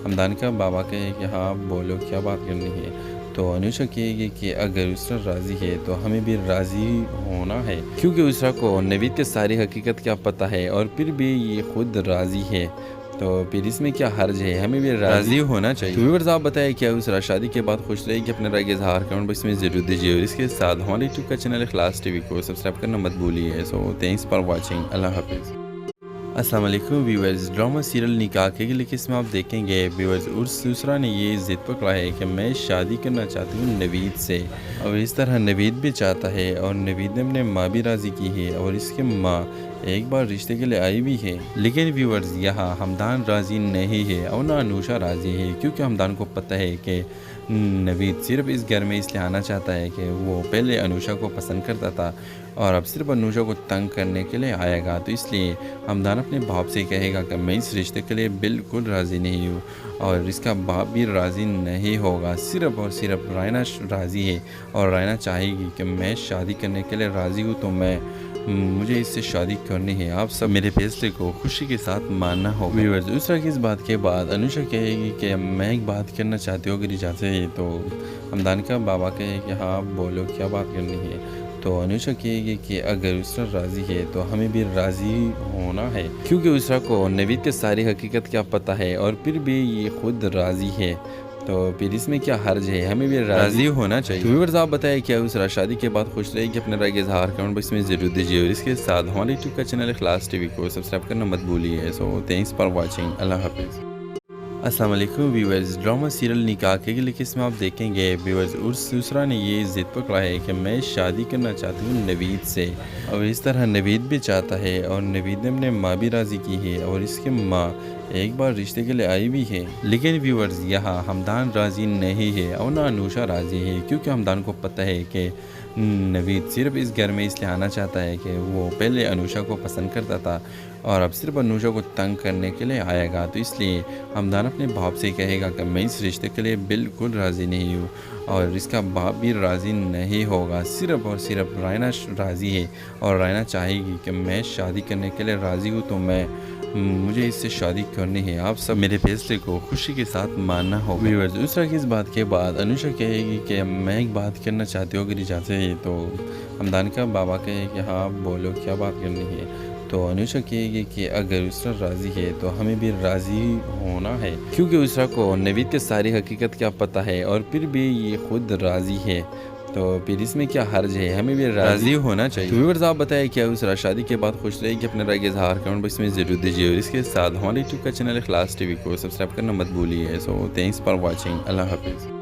हमदान का बाबा कहे कि हाँ बोलो, क्या बात करनी है। तो अनुषा कहेगी कि अगर उसरा राज़ी है तो हमें भी राज़ी होना है, क्योंकि उसरा को नवीद की सारी हकीकत क्या पता है और फिर भी ये खुद राज़ी है, तो फिर इसमें क्या हर्ज है, हमें भी राज़ी होना चाहिए। तो व्यूअर्स, आप बताएं क्या उसरा शादी के बाद खुश रहेगी? अपने राय के इजहार कमेंट बॉक्स में ज़रूर दीजिए और इसके साथ हमारे यूट्यूब का चैनल इखलास टीवी को सब्सक्राइब करना मत भूलिए। So thanks for watching. अल्लाह हाफिज़। अस्सलाम वालेकुम व्यूअर्स, ड्रामा सीरियल निकाह के लिए इसमें आप देखेंगे व्यूअर्स उसरा ने ये ज़िद पकड़ा है कि मैं शादी करना चाहती हूँ नवीद से, और इस तरह नवीद भी चाहता है और नवीद ने अपने माँ भी राज़ी की है और इसकी माँ एक बार रिश्ते के लिए आई भी है। लेकिन व्यूअर्स, यहाँ हमदान राज़ी नहीं है और ना अनुषा राज़ी है, क्योंकि हमदान को पता है कि नवीद सिर्फ इस घर में इसलिए आना चाहता है कि वो पहले अनुषा को पसंद करता था और अब सिर्फ अनुषा को तंग करने के लिए आएगा। तो इसलिए हमदान अपने बाप से कहेगा कि मैं इस रिश्ते के लिए बिल्कुल राज़ी नहीं हूँ और इसका बाप भी राज़ी नहीं होगा। सिर्फ और सिर्फ रायना राज़ी है और रायना चाहेगी कि मैं शादी करने के लिए राज़ी हूँ, तो मुझे इससे शादी करनी है। आप सब मेरे फैसले को खुशी के साथ मानना होगा। व्यूअर्स, उस तरह की इस बात के बाद अनुषा कहेगी कि मैं एक बात करना चाहती हूँ, अगर इजाज़त है। तो हमदान का बाबा कहे कि हाँ बोलो, क्या बात करनी है। तो अनुषा कहेगी कि अगर उसरा राज़ी है तो हमें भी राज़ी होना है, क्योंकि उसरा को नवीद की सारी हकीकत क्या पता है और फिर भी ये खुद राज़ी है, तो फिर इसमें क्या हर्ज है, हमें भी राज़ी होना चाहिए। तो व्यूअर्स, आप बताएं क्या उसरा शादी के बाद खुश रहेगी? अपने राय के इजहार कमेंट बॉक्स में ज़रूर दीजिए और इसके साथ हमारे यूट्यूब का चैनल इखलास टीवी को सब्सक्राइब करना मत भूलिए। So thanks for watching. अल्लाह हाफिज़। अस्सलाम वालेकुम व्यूअर्स, ड्रामा सीरियल निकाह के लिए इसमें आप देखेंगे व्यूअर्स उसरा ने ये ज़िद पकड़ा है कि मैं शादी करना चाहती हूँ नवीद से, और इस तरह नवीद भी चाहता है और नवीद ने अपने माँ भी राज़ी की है और इसकी माँ एक बार रिश्ते के लिए आई भी है। लेकिन व्यूअर्स, यहाँ हमदान राज़ी नहीं है और ना अनुषा राज़ी है, क्योंकि हमदान को पता है कि नवीद सिर्फ इस घर में इसलिए आना चाहता है कि वो पहले अनुषा को पसंद करता था और अब सिर्फ अनुषा को तंग करने के लिए आएगा। तो इसलिए हमदान अपने बाप से कहेगा कि मैं इस रिश्ते के लिए बिल्कुल राज़ी नहीं हूँ और इसका बाप भी राज़ी नहीं होगा। सिर्फ और सिर्फ रायना राज़ी है और रायना चाहेगी कि मैं शादी करने के लिए राज़ी हूँ, तो मुझे इससे शादी करनी है। आप सब मेरे फैसले को खुशी के साथ मानना होगा। व्यूअर्स, उस तरह की इस बात के बाद अनुषा कहेगी कि मैं एक बात करना चाहती हूँ, अगर इजाज़त है। तो हमदान का बाबा कहे कि हाँ बोलो, क्या बात करनी है। तो अनुषा कहेगी कि अगर उसरा राज़ी है तो हमें भी राज़ी होना है, क्योंकि उसरा को नवीद की सारी हकीकत क्या पता है और फिर भी ये खुद राज़ी है, तो फिर इसमें क्या हर्ज है, हमें भी राज़ी होना चाहिए। तो व्यूअर्स, आप बताएं क्या उसरा शादी के बाद खुश रहेगी? अपने राय के इजहार कमेंट बॉक्स में ज़रूर दीजिए और इसके साथ हमारे यूट्यूब का चैनल इखलास टीवी को सब्सक्राइब करना मत भूलिए। So thanks for watching. अल्लाह हाफिज़।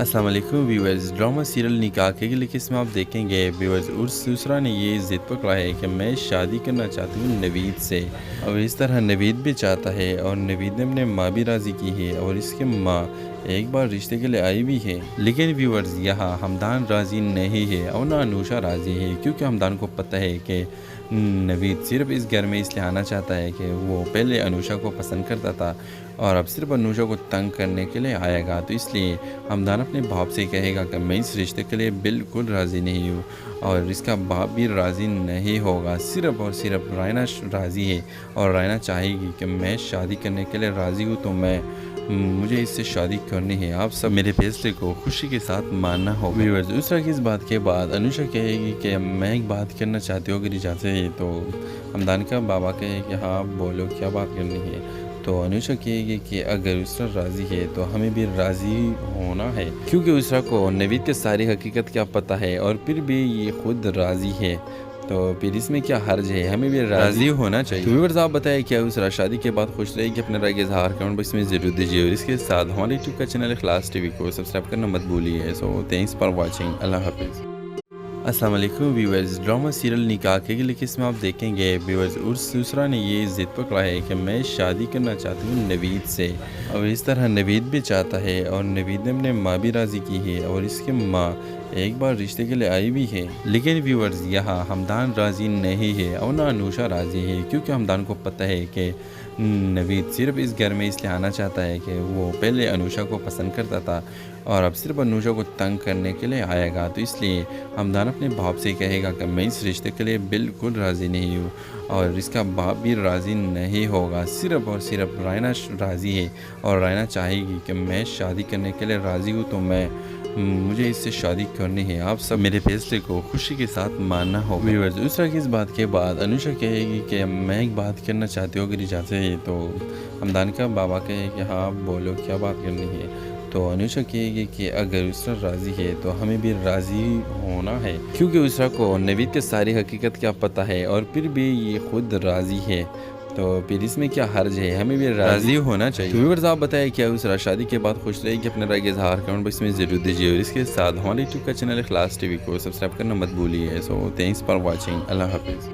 अस्सलाम वालेकुम व्यूअर्स। ड्रामा सीरियल निकाह के लिए किस्म आप देखेंगे व्यूअर्स। उर्स दूसरा ने ये ज़िद पकड़ा है कि मैं शादी करना चाहती हूँ नवीद से, और इस तरह नवीद भी चाहता है और नवीद ने अपने माँ भी राज़ी की है और इसके माँ एक बार रिश्ते के लिए आई भी है। लेकिन व्यूअर्स यहाँ हमदान राज़ी नहीं है और ना अनुषा राज़ी है, क्योंकि हमदान को पता है कि नवीद सिर्फ इस घर में इसलिए आना चाहता है कि वो पहले अनुषा को पसंद करता था और अब सिर्फ अनुषा को तंग करने के लिए आएगा। तो इसलिए हमदान अपने बाप से कहेगा कि मैं इस रिश्ते के लिए बिल्कुल राज़ी नहीं हूँ और इसका बाप भी राज़ी नहीं होगा। सिर्फ और सिर्फ रायना राज़ी है और रायना चाहेगी कि मैं शादी करने के लिए राज़ी हूँ, तो मुझे इससे शादी करनी है। आप सब मेरे फैसले को खुशी के साथ मानना होगा। व्यूअर्स, दूसरा की इस बात के बाद अनुषा कहेगी कि मैं एक बात करना चाहती हूँ, अगर इजाज़त है तो। हमदान का बाबा कहे कि हाँ बोलो, क्या बात करनी है। तो अनुषा कहेगी कि अगर उसरा राज़ी है तो हमें भी राज़ी होना है, क्योंकि उसरा को नवीद की सारी हकीकत क्या पता है और फिर भी ये खुद राज़ी है, तो फिर इसमें क्या हर्ज है, हमें भी राज़ी होना चाहिए। तो व्यूअर्स, आप बताएं क्या उसरा शादी के बाद खुश रहेगी? अपने राय के इजहार कमेंट बॉक्स में ज़रूर दीजिए और इसके साथ हमारे यूट्यूब का चैनल इखलास टीवी को सब्सक्राइब करना मत भूलिए। So thanks for watching. अल्लाह हाफिज़। अस्सलाम वालेकुम व्यूअर्स। ड्रामा सीरियल निकाह के लिए किस्म आप देखेंगे व्यूअर्स। उर्स दूसरा ने ये ज़िद पकड़ा है कि मैं शादी करना चाहती हूँ नवीद से, और इस तरह नवीद भी चाहता है और नवीद ने अपने माँ भी राज़ी की है और इसके माँ एक बार रिश्ते के लिए आई भी है। लेकिन व्यूअर्स यहाँ हमदान राज़ी नहीं है और ना अनुषा राज़ी है, क्योंकि हमदान को पता है कि नवीद सिर्फ इस घर में इसलिए आना चाहता है कि वो पहले अनुषा को पसंद करता था और अब सिर्फ अनुषा को तंग करने के लिए आएगा। तो इसलिए हमदान अपने बाप से कहेगा कि मैं इस रिश्ते के लिए बिल्कुल राज़ी नहीं हूँ और इसका बाप भी राज़ी नहीं होगा। सिर्फ और सिर्फ रायना राज़ी है और रायना चाहेगी कि मैं शादी करने के लिए राज़ी हूँ, तो मुझे इससे शादी करनी है। आप सब मेरे फैसले को खुशी के साथ मानना होगा। व्यूअर्स, दूसरा की इस बात के बाद अनुषा कहेगी कि मैं एक बात करना चाहती हूँ, अगर इजाज़त है तो। हमदान का बाबा कहे कि हाँ बोलो, क्या बात करनी है। तो अनुषा कहेगी कि अगर उसरा राज़ी है तो हमें भी राज़ी होना है, क्योंकि उसरा को नवीद की सारी हकीकत क्या पता है और फिर भी ये खुद राज़ी है, तो फिर इसमें क्या हर्ज है, हमें भी राज़ी होना चाहिए। तो व्यूअर्स, आप बताएं क्या उसरा शादी के बाद खुश रहेगी? अपने राय के इजहार कमेंट बॉक्स में ज़रूर दीजिए और इसके साथ हमारे यूट्यूब का चैनल इखलास टीवी को सब्सक्राइब करना मत भूलिए। So thanks for watching. अल्लाह हाफिज़।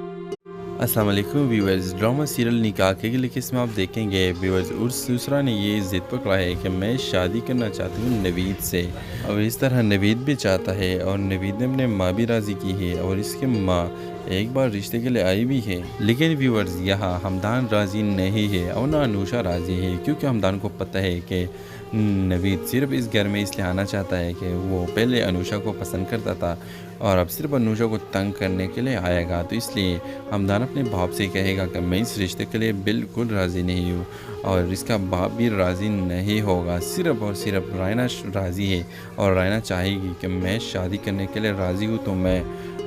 अस्सलाम वालेकुम व्यूअर्स। ड्रामा सीरियल निकाह के लिए किस्म आप देखेंगे व्यूअर्स। उर्स दूसरा ने ये ज़िद पकड़ा है कि मैं शादी करना चाहती हूँ नवीद से, और इस तरह नवीद भी चाहता है और नवीद ने अपने माँ भी राज़ी की है और इसके माँ एक बार रिश्ते के लिए आई भी है। लेकिन व्यूअर्स यहाँ हमदान राज़ी नहीं है और ना अनुषा राज़ी है, क्योंकि हमदान को पता है कि नवीद सिर्फ इस घर में इसलिए आना चाहता है कि वो पहले अनुषा को पसंद करता था और अब सिर्फ अनुषा को तंग करने के लिए आएगा। तो इसलिए हमदान अपने बाप से कहेगा कि मैं इस रिश्ते के लिए बिल्कुल राज़ी नहीं हूँ और इसका बाप भी राज़ी नहीं होगा। सिर्फ और सिर्फ रायना राज़ी है और रायना चाहेगी कि मैं शादी करने के लिए राज़ी हूँ, तो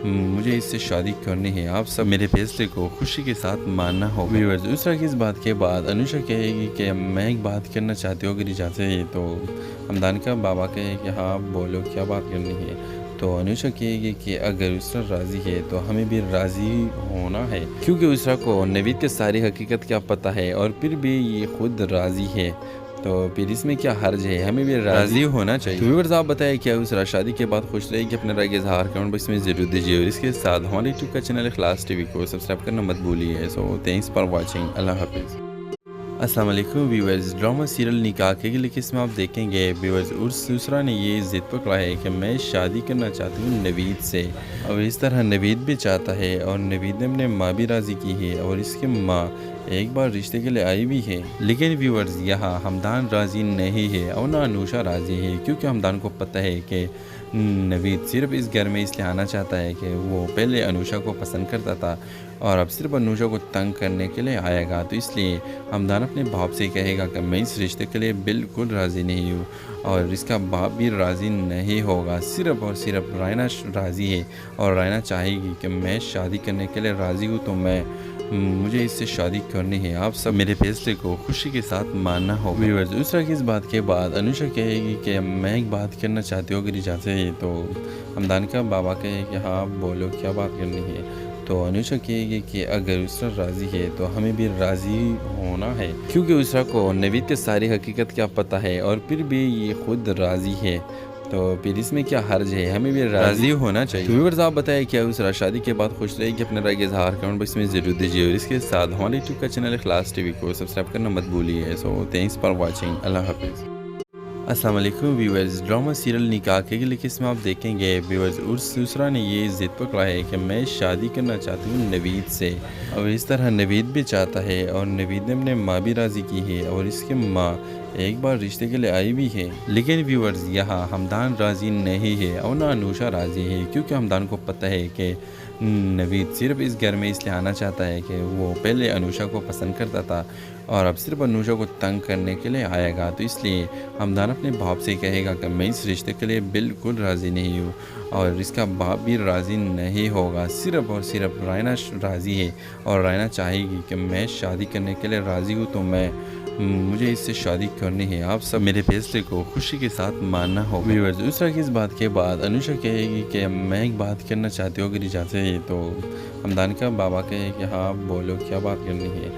मुझे इससे शादी करनी है। आप सब मेरे फैसले को खुशी के साथ मानना होगा। व्यूअर्स, दूसरा की इस बात के बाद अनुषा कहेगी कि मैं एक बात करना चाहती हूँ, अगर इजाज़त है तो। हमदान का बाबा कहे कि हाँ बोलो, क्या बात करनी है। तो अनुषा कहेगी कि अगर उसरा राज़ी है तो हमें भी राज़ी होना है, क्योंकि उसरा को नवीद की सारी हकीकत क्या पता है और फिर भी ये खुद राज़ी है, तो फिर इसमें क्या हर्ज है, हमें भी राज़ी होना चाहिए। तो व्यूअर्स, आप बताएं क्या उसरा शादी के बाद खुश रहेगी? अपने राय के इजहार कमेंट बॉक्स में ज़रूर दीजिए और इसके साथ हमारे यूट्यूब का चैनल इखलास टीवी को सब्सक्राइब करना मत भूलिए। So thanks for watching. अल्लाह हाफिज़। अस्सलाम वालेकुम व्यूअर्स। ड्रामा सीरियल निकाह के लिए किस्म आप देखेंगे व्यूअर्स। उर्स दूसरा ने ये ज़िद पकड़ा है कि मैं शादी करना चाहती हूँ नवीद से, और इस तरह नवीद भी चाहता है और नवीद ने अपने माँ भी राज़ी की है और इसके माँ एक बार रिश्ते के लिए आई भी है। लेकिन व्यूअर्स यहाँ हमदान राज़ी नहीं है और ना अनुषा राज़ी है, क्योंकि हमदान को पता है कि नवीद सिर्फ इस घर में इसलिए आना चाहता है कि वो पहले अनुषा को पसंद करता था और अब सिर्फ अनुषा को तंग करने के लिए आएगा। तो इसलिए हमदान अपने बाप से कहेगा कि मैं इस रिश्ते के लिए बिल्कुल राज़ी नहीं हूँ और इसका बाप भी राज़ी नहीं होगा। सिर्फ और सिर्फ रायना राज़ी है और रायना चाहेगी कि मैं शादी करने के लिए राज़ी हूँ, तो मुझे इससे शादी करनी है। आप सब मेरे फैसले को खुशी के साथ मानना होगा। व्यूअर्स, दूसरा की इस बात के बाद अनुषा कहेगी कि मैं एक बात करना चाहती हूँ, अगर इजाज़त है तो। हमदान का बाबा कहे कि हाँ बोलो, क्या बात करनी है। तो अनुषा कहेगी कि अगर उसरा राज़ी है तो हमें भी राज़ी होना है, क्योंकि उसरा को नवीद की सारी हकीकत क्या पता है और फिर भी ये खुद राज़ी है, तो फिर इसमें क्या हर्ज है, हमें भी राज़ी होना चाहिए। तो व्यूअर्स आप बताएं क्या उस शादी के बाद खुश रहेगी, अपने राय का इज़हार कमेंट बॉक्स में ज़रूर दीजिए और इसके साथ हमारे यूट्यूब का चैनल इखलास टीवी को सब्सक्राइब करना मत भूलिए। सो थैंक्स फॉर वॉचिंग, अल्लाह हाफिज़। अस्सलाम वालेकुम व्यूअर्स, ड्रामा सीरियल निकाह के लिए इसमें आप देखेंगे व्यूअर्स दूसरा ने ये ज़िद पकड़ा है कि मैं शादी करना चाहती हूँ नवीद से, और इस तरह नवीद भी चाहता है और नवीद ने अपने माँ भी राज़ी की है और इसके माँ एक बार रिश्ते के लिए आई भी है। लेकिन व्यूअर्स यहाँ हमदान राज़ी नहीं है और ना अनुषा राज़ी है, क्योंकि हमदान को पता है कि नवीद सिर्फ इस घर में इसलिए आना चाहता है कि वो पहले अनुषा को पसंद करता था और अब सिर्फ अनुषा को तंग करने के लिए आएगा। तो इसलिए हमदान अपने बाप से कहेगा कि मैं इस रिश्ते के लिए बिल्कुल राज़ी नहीं हूँ और इसका बाप भी राज़ी नहीं होगा। सिर्फ और सिर्फ रायना राज़ी है और रायना चाहेगी कि मैं शादी करने के लिए राज़ी हूँ, तो मुझे इससे शादी करनी है। आप सब मेरे फैसले को खुशी के साथ मानना होगा। व्यूअर्स दूसरा की इस बात के बाद अनुषा कहेगी कि मैं एक बात करना चाहती हूँ, अगर इजाज़त है। तो हमदान का बाबा कहे कि हाँ बोलो, क्या बात करनी है।